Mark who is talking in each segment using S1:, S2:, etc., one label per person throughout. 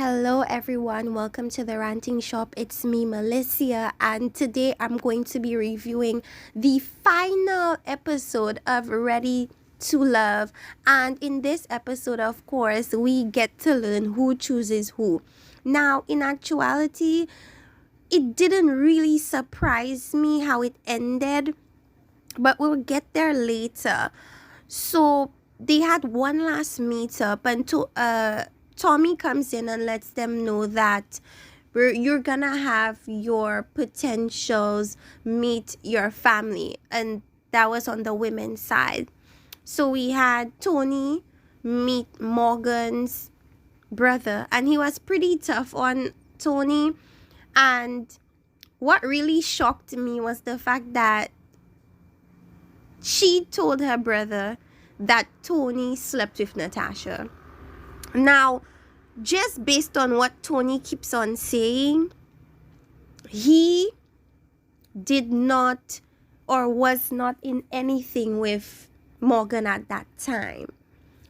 S1: Hello everyone, welcome to the Ranting Shop. It's me, Melissa, and today I'm going to be reviewing the final episode of Ready to Love. And in this episode, of course, we get to learn who chooses who. Now, in actuality, it didn't really surprise me how it ended, but we'll get there later. So they had one last meetup, and Tommy comes in and lets them know that you're gonna have your potentials meet your family, and that was on the women's side. So we had Tony meet Morgan's brother, and he was pretty tough on Tony. And what really shocked me was the fact that she told her brother that Tony slept with Natasha. Now, just based on what Tony keeps on saying, he did not or was not in anything with Morgan at that time.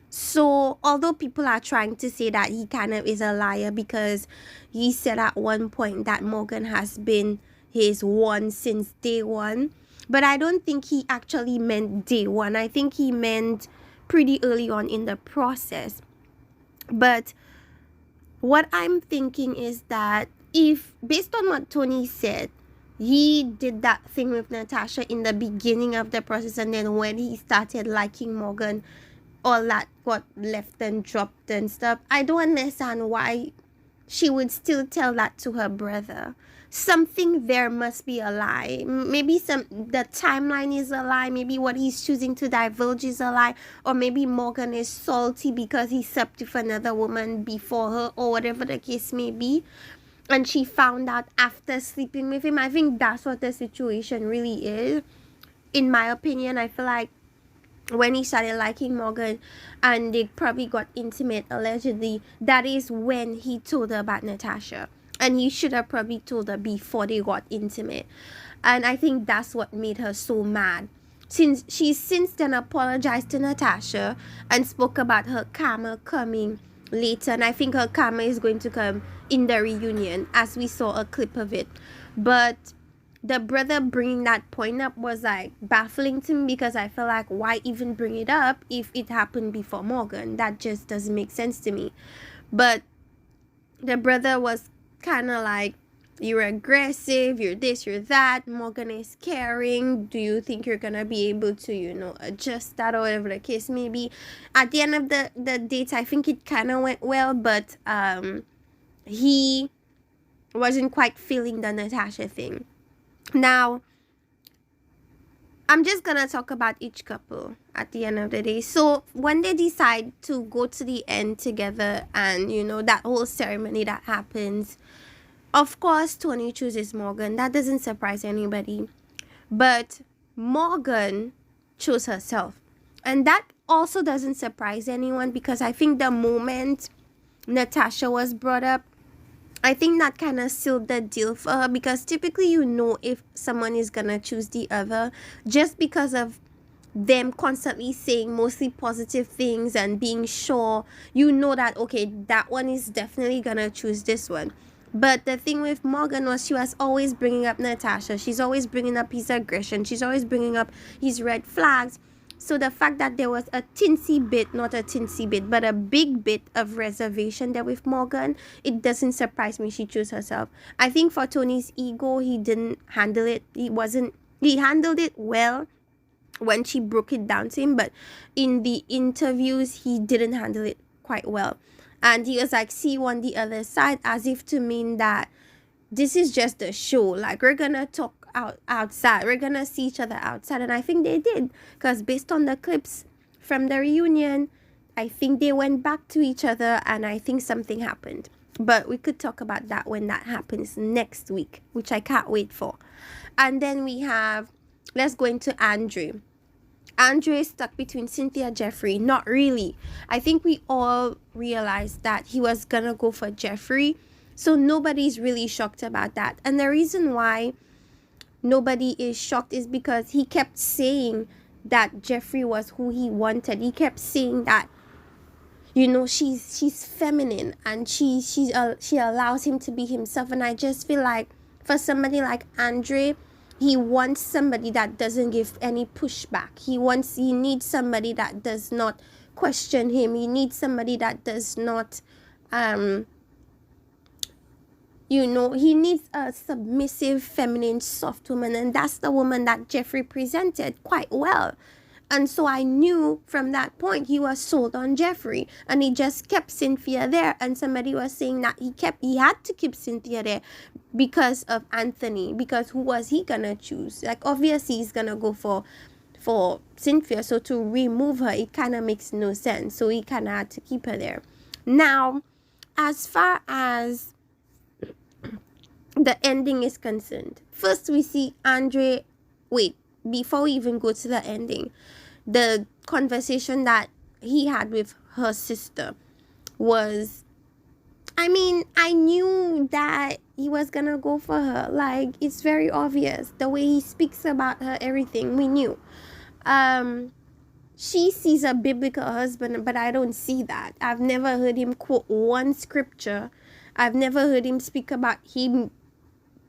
S1: So, although people are trying to say that he kind of is a liar because he said at one point that Morgan has been his one since day one, but I don't think he actually meant day one. I think he meant pretty early on in the process. But what I'm thinking is that if, based on what Tony said, he did that thing with Natasha in the beginning of the process, and then when he started liking Morgan, all that got left and dropped and stuff. I don't understand why she would still tell that to her brother. Something there must be a lie. Maybe the timeline is a lie. Maybe what he's choosing to divulge is a lie. Or maybe Morgan is salty because he slept with another woman before her, or whatever the case may be. And she found out after sleeping with him. I think that's what the situation really is. In my opinion, I feel like when he started liking Morgan and they probably got intimate, allegedly, that is when he told her about Natasha. And he should have probably told her before they got intimate. And I think that's what made her so mad. Since she's since then apologized to Natasha and spoke about her karma coming later. And I think her karma is going to come in the reunion, as we saw a clip of it. But the brother bringing that point up was like baffling to me, because I feel like, why even bring it up if it happened before Morgan? That just doesn't make sense to me. But the brother was kind of like, you're aggressive, you're this, you're that, Morgan is caring, do you think you're gonna be able to adjust that, or whatever the case may be. At the end of the date, I think it kind of went well, but he wasn't quite feeling the Natasha thing. Now, I'm just gonna talk about each couple at the end of the day. So when they decide to go to the end together, and that whole ceremony that happens, of course Tony chooses Morgan. That doesn't surprise anybody. But Morgan chose herself, and that also doesn't surprise anyone, because I think the moment Natasha was brought up, I think that kind of sealed the deal for her, because typically if someone is gonna choose the other just because of them constantly saying mostly positive things and being sure, that okay, that one is definitely gonna choose this one. But the thing with Morgan was, she was always bringing up Natasha. She's always bringing up his aggression. She's always bringing up his red flags. So the fact that there was a not a tinsy bit, but a big bit of reservation there with Morgan, it doesn't surprise me she chose herself. I think for Tony's ego, he didn't handle it. He handled it well when she broke it down to him, but in the interviews, he didn't handle it quite well. And he was like, see you on the other side, as if to mean that this is just a show. Like, we're gonna talk outside, we're gonna see each other outside. And I think they did, because based on the clips from the reunion, I think they went back to each other, and I think something happened. But we could talk about that when that happens next week, which I can't wait for. And then let's go into Andre. Andre is stuck between Cynthia Jeffrey. Not really. I think we all realized that he was gonna go for Jeffrey, so nobody's really shocked about that. And the reason why nobody is shocked is because he kept saying that Jeffrey was who he wanted. He kept saying that she's feminine, and she allows him to be himself. And I just feel like for somebody like Andre, he wants somebody that doesn't give any pushback. He needs somebody that does not question him. He needs somebody that does not he needs a submissive, feminine, soft woman, and that's the woman that Jeffrey presented quite well. And so I knew from that point he was sold on Jeffrey, and he just kept Cynthia there. And somebody was saying that he had to keep Cynthia there because of Anthony, because who was he gonna choose? Like, obviously he's gonna go for Cynthia, so to remove her, it kind of makes no sense. So he kind of had to keep her there. Now, as far as the ending is concerned, first we see Andre. Wait, before we even go to the ending, the conversation that he had with her sister was, I knew that he was gonna go for her. Like, it's very obvious the way he speaks about her, everything we knew. She sees a biblical husband, but I don't see that. I've never heard him quote one scripture. I've never heard him speak about him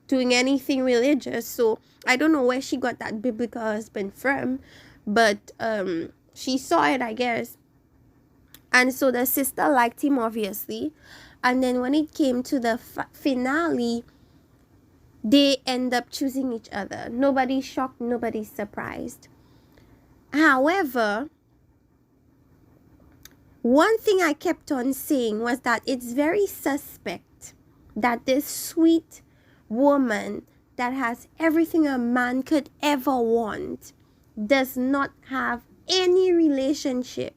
S1: doing anything religious. So I don't know where she got that biblical husband from, but she saw it, I guess. And so the sister liked him, obviously. And then when it came to the finale, they end up choosing each other. Nobody's shocked, nobody's surprised. However, one thing I kept on saying was that it's very suspect that this sweet woman that has everything a man could ever want does not have any relationship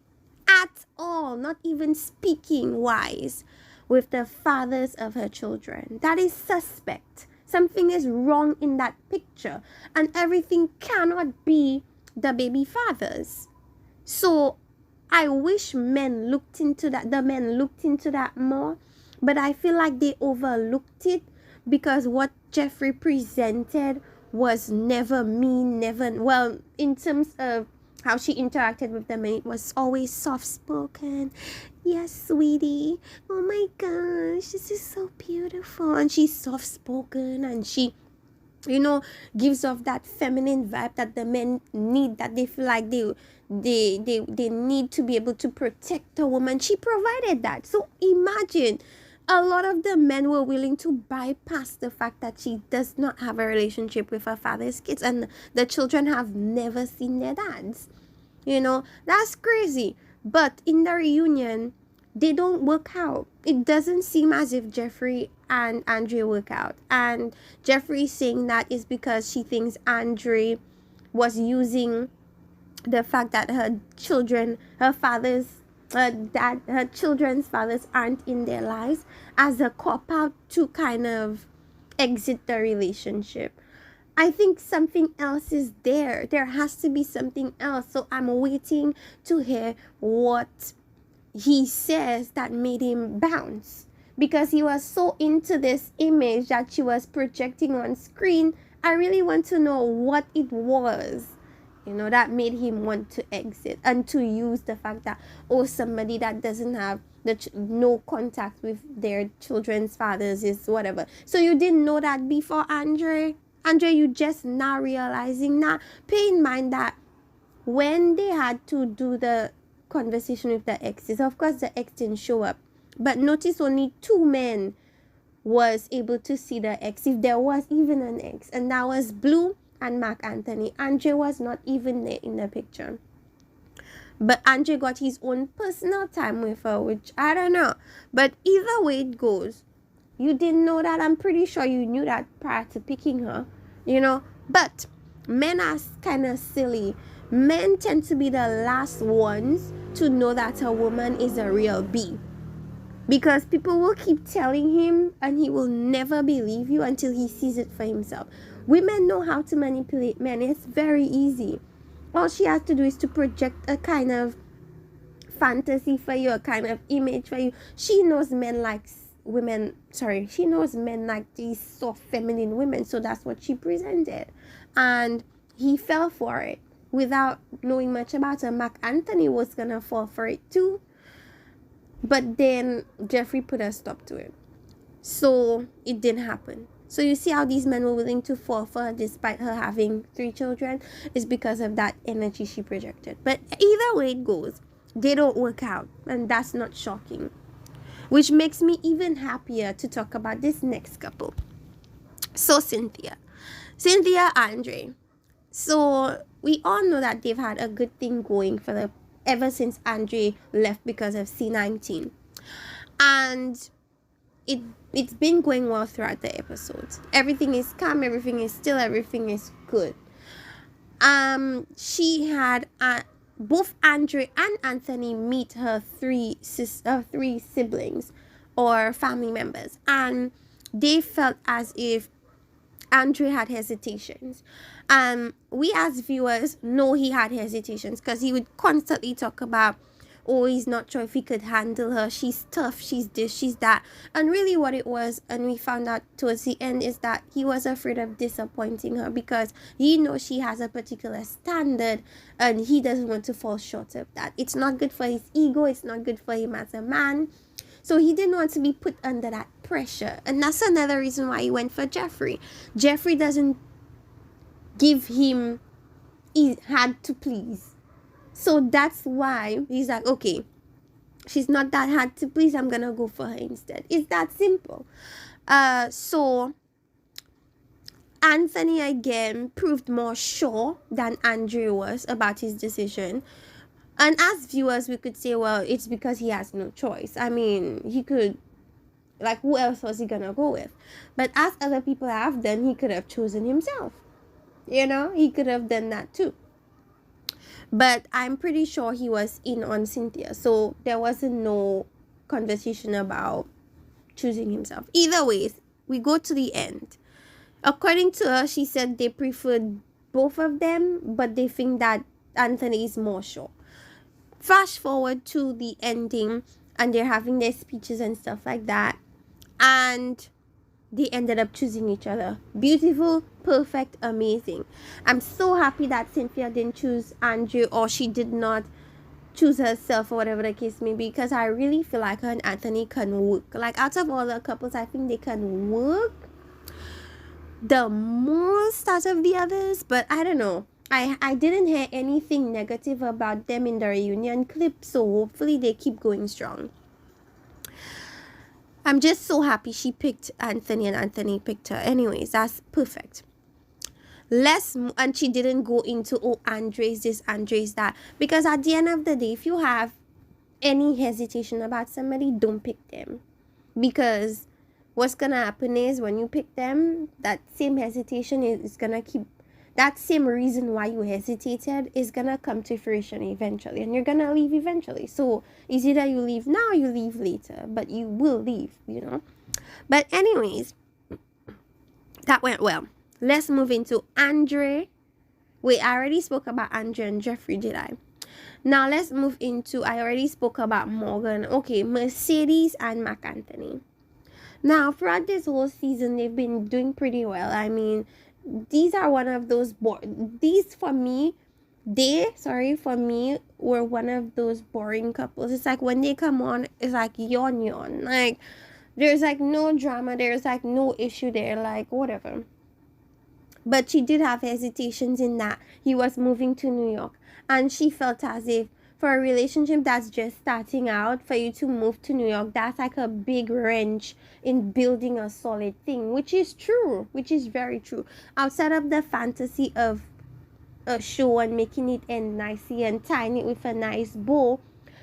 S1: at all, not even speaking wise, with the fathers of her children. That is suspect. Something is wrong in that picture, and everything cannot be the baby fathers. So I wish men looked into that, the men looked into that more, but I feel like they overlooked it because what Jeffrey presented was never mean, well, in terms of how she interacted with them, it was always soft-spoken. Yes, sweetie. Oh my gosh, this is so beautiful. And she's soft-spoken, and she, gives off that feminine vibe that the men need, that they feel like they need to be able to protect a woman. She provided that. So imagine, a lot of the men were willing to bypass the fact that she does not have a relationship with her father's kids, and the children have never seen their dads. That's crazy. But in the reunion, they don't work out. It doesn't seem as if Jeffrey and Andre work out. And Jeffrey saying that is because she thinks Andre was using the fact that her children's fathers aren't in their lives as a cop-out to kind of exit the relationship. I think something else is there. There has to be something else. So I'm waiting to hear what he says that made him bounce, because he was so into this image that she was projecting on screen. I really want to know what it was, that made him want to exit and to use the fact that, somebody that doesn't have no contact with their children's fathers is whatever. So you didn't know that before, Andre? Andre, you just now realizing now. Pay in mind that when they had to do the conversation with the exes, of course the ex didn't show up, but notice only 2 men was able to see the ex, if there was even an ex, and that was Blue and Mark Anthony. Andre was not even there in the picture, but Andre got his own personal time with her, which I don't know. But either way it goes, you didn't know that. I'm pretty sure you knew that prior to picking her, but men are kind of silly. Men tend to be the last ones to know that a woman is a real B, because people will keep telling him and he will never believe you until he sees it for himself. Women know how to manipulate men. It's very easy. All she has to do is to project a kind of fantasy for you, a kind of image for you. She knows men like she knows men like these soft feminine women, so that's what she presented, and he fell for it without knowing much about her. Mark Anthony was gonna fall for it too. But then Jeffrey put a stop to it. So it didn't happen. So you see how these men were willing to fall for her despite her having 3 children? Is because of that energy she projected. But either way it goes, they don't work out. And that's not shocking. Which makes me even happier to talk about this next couple. So Cynthia, Andre. So we all know that they've had a good thing going for the ever since Andre left because of C19. And it's been going well throughout the episodes. Everything is calm, everything is still, everything is good. She had both Andre and Anthony meet her three siblings or family members, and they felt as if Andre had hesitations. We as viewers know he had hesitations because he would constantly talk about, oh, he's not sure if he could handle her. She's tough. She's this, she's that. And really what it was, and we found out towards the end, is that he was afraid of disappointing her because he knows she has a particular standard and he doesn't want to fall short of that. It's not good for his ego. It's not good for him as a man. So he didn't want to be put under that pressure. And that's another reason why he went for Jeffrey. Jeffrey doesn't give him, he had to please. So that's why he's like, okay, she's not that hard to please, I'm gonna go for her instead. It's that simple. So Anthony again proved more sure than Andrew was about his decision. And as viewers, we could say, well, it's because he has no choice. I mean, he could, like, who else was he gonna go with? But as other people have done, he could have chosen himself. You know, he could have done that too. But I'm pretty sure he was in on Cynthia. So there wasn't no conversation about choosing himself. Either ways, we go to the end. According to her, she said they preferred both of them, but they think that Anthony is more sure. Flash forward to the ending, and they're having their speeches and stuff like that. And they ended up choosing each other. Beautiful, perfect, amazing. I'm so happy that Cynthia didn't choose Andrew, or she did not choose herself, or whatever the case may be, because I really feel like her and Anthony can work. Like, out of all the couples, I think they can work the most out of the others. But I don't know. I didn't hear anything negative about them in the reunion clip, so hopefully they keep going strong. I'm just so happy she picked Anthony and Anthony picked her. Anyways, that's perfect. And she didn't go into, oh, Andre's this, Andre's that. Because at the end of the day, if you have any hesitation about somebody, don't pick them. Because what's going to happen is when you pick them, that same hesitation is going to keep, that same reason why you hesitated is going to come to fruition eventually. And you're going to leave eventually. So it's either you leave now or you leave later. But you will leave, you know. But anyways, that went well. Let's move into Andre. Wait, I already spoke about Andre and Jeffrey, did I? Now let's move into, I already spoke about Morgan. Okay, Mercedes and Marc Anthony. Now, throughout this whole season, they've been doing pretty well. I mean, these are one of those for me were one of those boring couples. It's like when they come on, it's like yawn. Like, there's like no drama, there's like no issue there, like whatever. But she did have hesitations in that he was moving to New York, and she felt as if for a relationship that's just starting out, for you to move to New York, that's like a big wrench in building a solid thing, which is true, which is very true. Outside of the fantasy of a show and making it end nicely and tying it with a nice bow,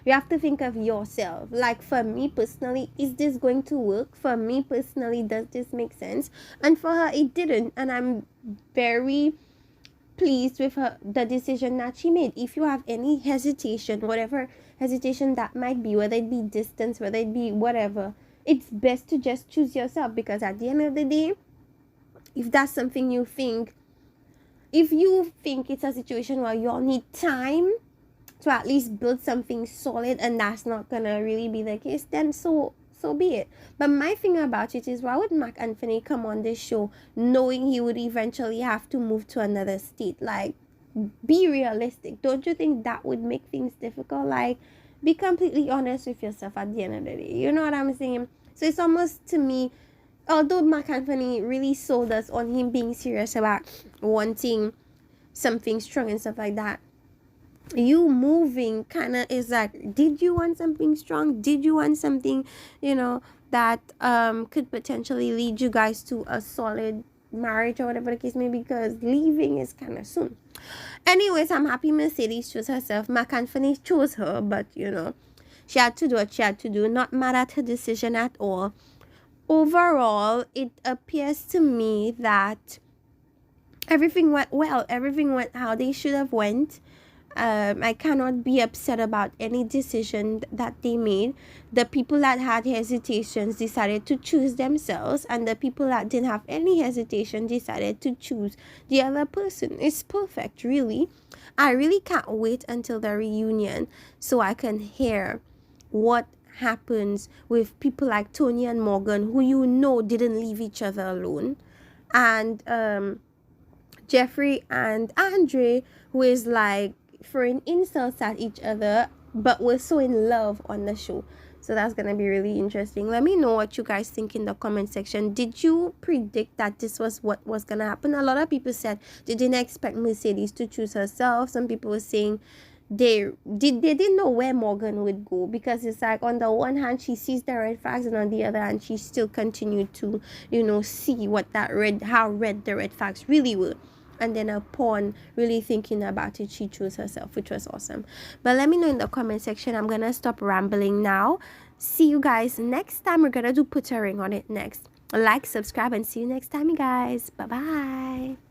S1: you have to think of yourself. Like, for me personally, is this going to work? For me personally, does this make sense? And for her, it didn't. And I'm very pleased with the decision that she made. If you have any hesitation, whatever hesitation that might be, whether it be distance, whether it be whatever, it's best to just choose yourself. Because at the end of the day, if that's something you think, if you think it's a situation where you all need time to at least build something solid, and that's not gonna really be the case, then so be it. But my thing about it is, why would Marc Anthony come on this show knowing he would eventually have to move to another state? Like, be realistic. Don't you think that would make things difficult? Like, be completely honest with yourself at the end of the day. You know what I'm saying? So it's almost to me, although Marc Anthony really sold us on him being serious about wanting something strong and stuff like that, you moving kind of is like, did you want something strong? Did you want something, that could potentially lead you guys to a solid marriage or whatever the case may be? Because leaving is kind of soon. Anyways, I'm happy Mercedes chose herself. Marc Anthony chose her, but she had to do what she had to do. Not mad at her decision at all. Overall, it appears to me that everything went well. Everything went how they should have went. I cannot be upset about any decision that they made. The people that had hesitations decided to choose themselves, and the people that didn't have any hesitation decided to choose the other person. It's perfect, really. I really can't wait until the reunion so I can hear what happens with people like Tony and Morgan, who didn't leave each other alone, and Jeffree and Andre, who is like throwing insults at each other, but we're so in love on the show. So that's gonna be really interesting. Let me know what you guys think in the comment section. Did you predict that this was what was gonna happen? A lot of people said they didn't expect Mercedes to choose herself. Some people were saying they didn't know where Morgan would go, because it's like, on the one hand she sees the red flags, and on the other hand she still continued to see how red the red flags really were. And then upon really thinking about it, she chose herself, which was awesome. But let me know in the comment section. I'm gonna stop rambling now. See you guys next time. We're gonna do Put a Ring on It next. Like, subscribe, and see you next time, you guys. Bye bye.